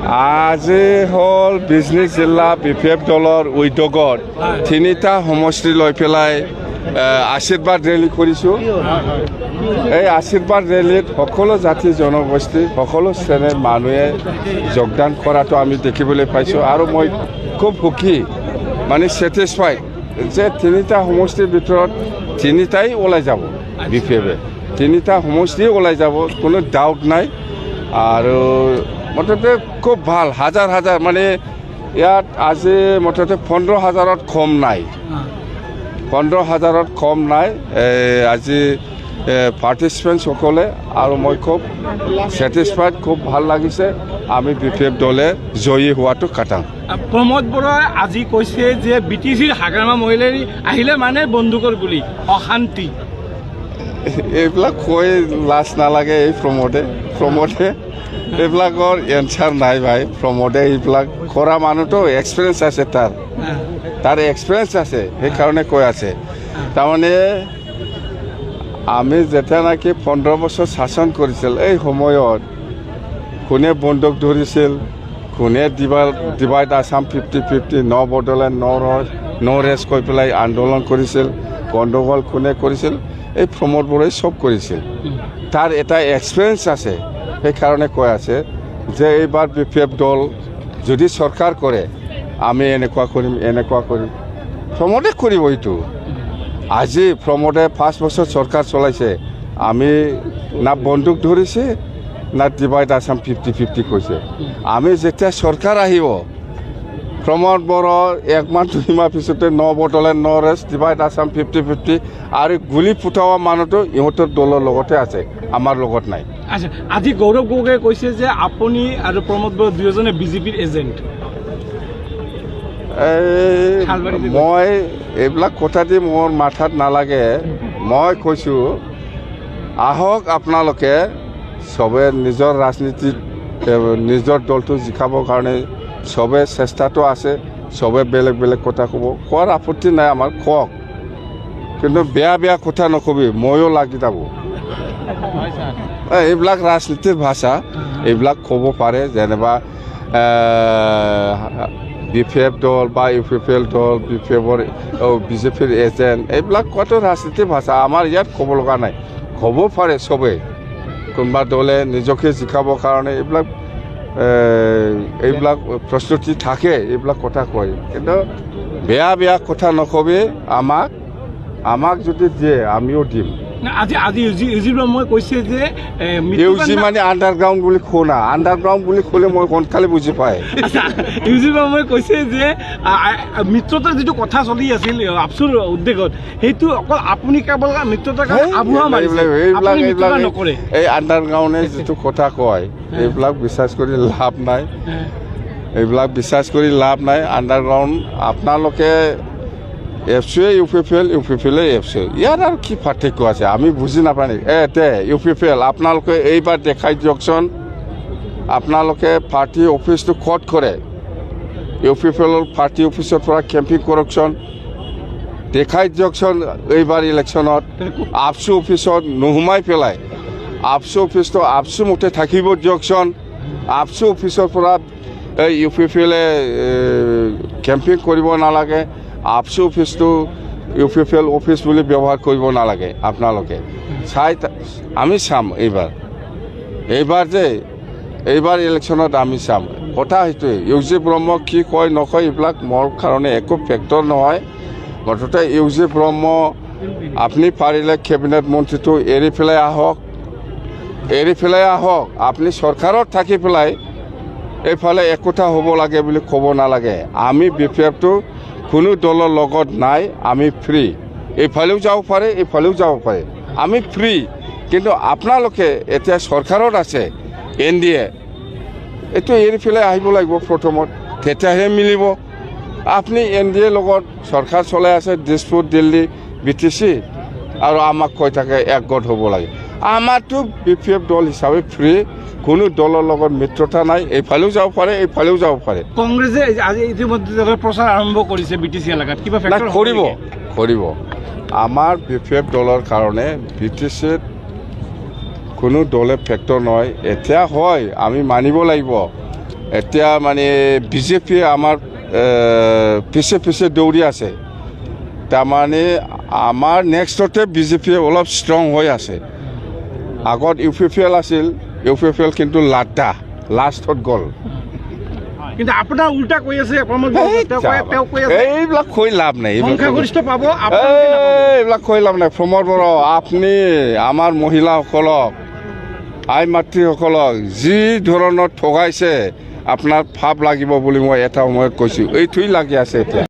আজি হ'ল বিজনী জিলা BPF দলৰ উদ্যোগত তিনিটা সমষ্টি লৈ পেলাই আশীৰ্বাদ ৰেলী কৰিছোঁ। এই আশীৰ্বাদ ৰেলীত সকলো জাতি জনগোষ্ঠী সকলো শ্ৰেণীৰ মানুহে যোগদান কৰাটো আমি দেখিবলৈ পাইছোঁ আৰু মই খুব সুখী মানে ছেটিছফাইড যে তিনিটা সমষ্টিৰ ভিতৰত তিনিটাই ওলাই যাব BPF-এ তিনিটা সমষ্টি ওলাই যাব কোনো ডাউট নাই। আৰু মুঠতে খুব ভাল হাজাৰ হাজাৰ মানে ইয়াত আজি মুঠতে 15,000ত কম নাই 15,000ত কম নাই আজি পাৰ্টিচিপেণ্টসকলে আৰু মই খুব ছেটিছফাইড খুব ভাল লাগিছে আমি BPF দলে জয়ী হোৱাটো কাটাম। প্ৰমোদ বৰাই আজি কৈছে যে BTCৰ হাগ্ৰামা মহিলাই আহিলে মানে বন্দুকৰ গুলি অশান্তি এইবিলাক কৈ লাজ নালাগে। এই প্ৰমোদে এইবিলাকৰ এনচাৰ নাই ভাই। প্ৰমোদে এইবিলাক কৰা মানুহটো এক্সপিৰিয়েঞ্চ আছে তাৰ এক্সপিৰিয়েঞ্চ আছে সেইকাৰণে কৈ আছে। তাৰমানে আমি যেতিয়া নেকি 15 বছৰ শাসন কৰিছিল এই সময়ত কোনে বন্দুক ধৰিছিল কোনে ডিভাইড আসাম 50-50 ন বড়োলেণ্ড ন ৰেষ্ট কৈ পেলাই আন্দোলন কৰিছিল গণ্ডগোল কোনে কৰিছিল এই প্ৰমোদ বৰাই চব কৰিছিল। তাৰ এটা এক্সপিৰিয়েঞ্চ আছে সেইকাৰণে কৈ আছে যে এইবাৰ BPF দল যদি চৰকাৰ কৰে আমি এনেকুৱা কৰিম প্ৰমোদে কৰিব। এইটো আজি প্ৰমোদে 5 বছৰ চৰকাৰ চলাইছে আমি না বন্দুক ধৰিছে না ডিভাইড আসাম 50-50 কৈছে। আমি যেতিয়া চৰকাৰ আহিব প্ৰমোদ বড়োৰ 1 মাহ 2 মাহ পিছতে ন বড়োলেণ্ড ন ৰেষ্ট ডিভাইড আসাম 50-50 আৰু গুলি ফুটাৱা মানুহটো ইহঁতৰ দলৰ লগতে আছে আমাৰ লগত নাই। আচ্ছা আজি গৌৰৱ গগৈয়ে কৈছে যে আপুনি আৰু প্ৰমোদ বড়ো দুয়োজনে BJPৰ এজেণ্ট। মই এইবিলাক কথা দি মোৰ মাথাত নালাগে। মই কৈছোঁ আহক আপোনালোকে চবে নিজৰ ৰাজনীতিত নিজৰ দলটো জিকাবৰ কাৰণে চবে চেষ্টাটো আছে চবে বেলেগ বেলেগ কথা ক'ব কোৱাৰ আপত্তি নাই আমাৰ কওক কিন্তু বেয়া কথা নকবি ময়ো লাগি যাব। এইবিলাক ৰাজনীতিৰ ভাষা এইবিলাক ক'ব পাৰে যেনিবা BPF দল বা UPPL দল BJPৰ এজেণ্ট এইবিলাক কত ৰাজনীতিৰ ভাষা আমাৰ ইয়াত ক'ব লগা নাই। ক'ব পাৰে চবেই কোনোবা দলে নিজকে জিকাবৰ কাৰণে এইবিলাক প্ৰস্তুতি থাকে এইবিলাক কথা কয় কিন্তু বেয়া কথা নকবি। আমাক যদি দিয়ে আমিও দিম। আজি ইউজি ব্ৰহ্মই কৈছে যে ইউজি মানে আণ্ডাৰগ্ৰাউণ্ড বুলি শুনা আণ্ডাৰগ্ৰাউণ্ড বুলি ক'লে মই সোনকালে বুজি পায়। ইউজি ব্ৰহ্মই কৈছে যে মিত্ৰতাৰ যিটো কথা চলি আছিল আপচুৰ উদ্যোগত সেইটো অকল আপুনি কেৱল মিত্ৰতাৰ আবুহা মাৰিছে নকৰে। এই আণ্ডাৰগ্ৰাউণ্ডে যিটো কথা কয় এইবিলাক বিশ্বাস কৰি লাভ নাই। আণ্ডাৰগ্ৰাউণ্ড আপোনালোকে এফচুৱে UPPL এফচুৱে ইয়াৰ আৰু কি পাৰ্থক্য আছে আমি বুজি নাপায়। UPPL আপোনালোকে এইবাৰ দেখাই দিয়কচোন আপোনালোকে পাৰ্টি অফিচটো ক'ত কৰে UPPLৰ পাৰ্টি অফিচৰ পৰা কেম্পিং কৰকচোন দেখাই দিয়কচোন। এইবাৰ ইলেকশ্যনত আপচু অফিচত নোসোমাই পেলাই আপচু অফিচটো আপচু মতে থাকিব দিয়কচোন। আপচু অফিচৰ পৰা UPPLে কেম্পিং কৰিব নালাগে। আপচু অফিচটো UPPL অফিচ বুলি ব্যৱহাৰ কৰিব নালাগে। আপোনালোকে আমি চাম এইবাৰ ইলেকশ্যনত আমি চাম কথা সেইটোৱে। ইউজি ব্ৰহ্ম কি কয় নকয় এইবিলাক মোৰ কাৰণে একো ফেক্টৰ নহয়। মুঠতে ইউজি ব্ৰহ্ম আপুনি পাৰিলে কেবিনেট মন্ত্ৰীটো এৰি পেলাই আহক আপুনি চৰকাৰত থাকি পেলাই এইফালে একোটা হ'ব লাগে বুলি ক'ব নালাগে। আমি BPFটো কোনো দলৰ লগত নাই আমি ফ্ৰী এইফালেও যাব পাৰে আমি ফ্ৰী। কিন্তু আপোনালোকে এতিয়া চৰকাৰত আছে NDA এইটো এৰি পেলাই আহিব লাগিব প্ৰথমত তেতিয়াহে মিলিব। আপুনি NDA লগত চৰকাৰ চলাই আছে দিছপুৰ দিল্লী BTC আৰু আমাক কৈ থাকে একগোট হ'ব লাগে। আমাৰতো BPF দল হিচাপে ফ্ৰী কোনো দলৰ লগত মিত্ৰতা নাই এইফালেও যাব পাৰে কংগ্ৰেছে আজি ইতিমধ্যে প্ৰচাৰ আৰম্ভ কৰিছে BTC এলেকাত কিবা ফেক্টৰ কৰিব। আমাৰ BPF দলৰ কাৰণে BTCত কোনো দলে ফেক্টৰ নহয়। এতিয়া হয় আমি মানিব লাগিব এতিয়া মানে বিজেপিয়ে আমাৰ পিছে পিছে দৌৰি আছে তাৰমানে আমাৰ নেক্সটতে বিজেপিয়ে অলপ ষ্ট্ৰং হৈ আছে আগত UPPL আছিল UPPL কিন্তু লাষ্টত গ'ল কিন্তু আপোনাৰ উল্টা কৈ আছে তেওঁ কৈ আছে এইবিলাক কৈ লাভ নাই সংখ্যাগৰিষ্ঠ পাব এইবিলাক কৈ লাভ নাই প্ৰমোদ বড়ো আপুনি আমাৰ মহিলাসকলক আই মাতৃসকলক যি ধৰণৰ ঠগাইছে আপোনাৰ ভাৱ লাগিব বুলি মই এটা সময়ত কৈছোঁ এইটোৱেই লাগি আছে এতিয়া